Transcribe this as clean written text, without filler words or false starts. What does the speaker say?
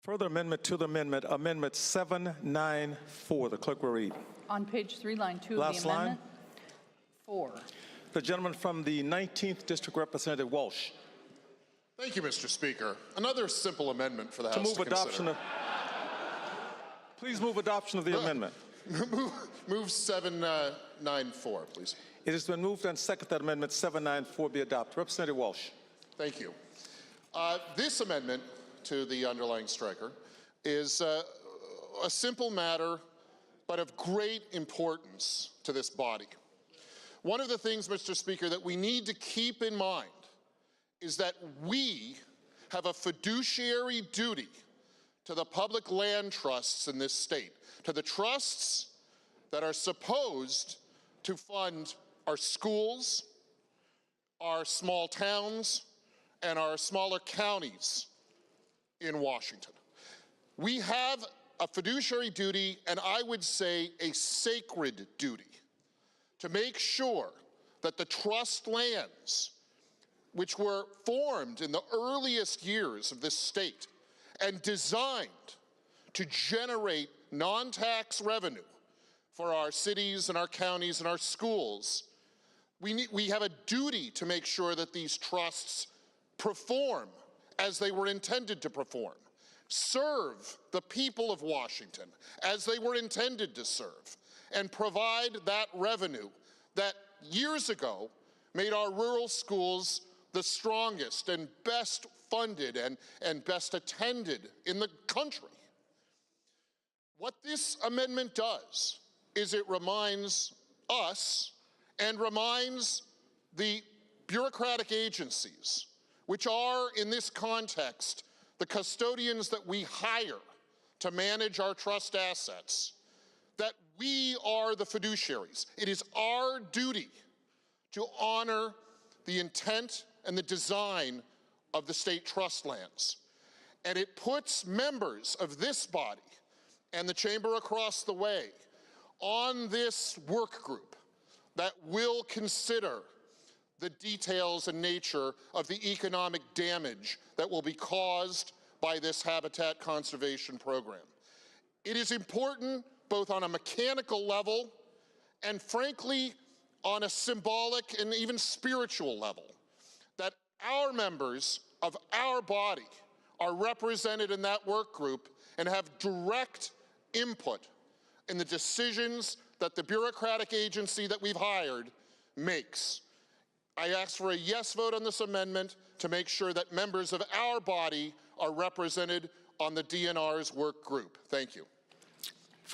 Further amendment to the amendment, Amendment 794. The clerk will read. On page 3, line 2 Last of the amendment. 4. The gentleman from the 19th District, Representative Walsh. Thank you, Mr. Speaker. Another simple amendment for the To House move to adoption consider. Please move adoption of the amendment. Move 794, please. It has been moved and seconded that Amendment 794 be adopted. Representative Walsh. Thank you. This amendment to the underlying striker is a simple matter, but of great importance to this body. One of the things, Mr. Speaker, that we need to keep in mind is that we have a fiduciary duty to the public land trusts in this state, to the trusts that are supposed to fund our schools, our small towns, and our smaller counties in Washington. We have a fiduciary duty, and I would say a sacred duty, to make sure that the trust lands, which were formed in the earliest years of this state and designed to generate non-tax revenue for our cities and our counties and our schools, we have a duty to make sure that these trusts perform as they were intended to perform, serve the people of Washington as they were intended to serve, and provide that revenue that years ago made our rural schools the strongest and best funded and best attended in the country. What this amendment does is it reminds us and reminds the bureaucratic agencies, which are in this context the custodians that we hire to manage our trust assets, that we are the fiduciaries. It is our duty to honor the intent and the design of the state trust lands. And it puts members of this body and the chamber across the way on this work group that will consider the details and nature of the economic damage that will be caused by this habitat conservation program. It is important both on a mechanical level and, frankly, on a symbolic and even spiritual level, that our members of our body are represented in that work group and have direct input in the decisions that the bureaucratic agency that we've hired makes. I ask for a yes vote on this amendment to make sure that members of our body are represented on the DNR's work group. Thank you.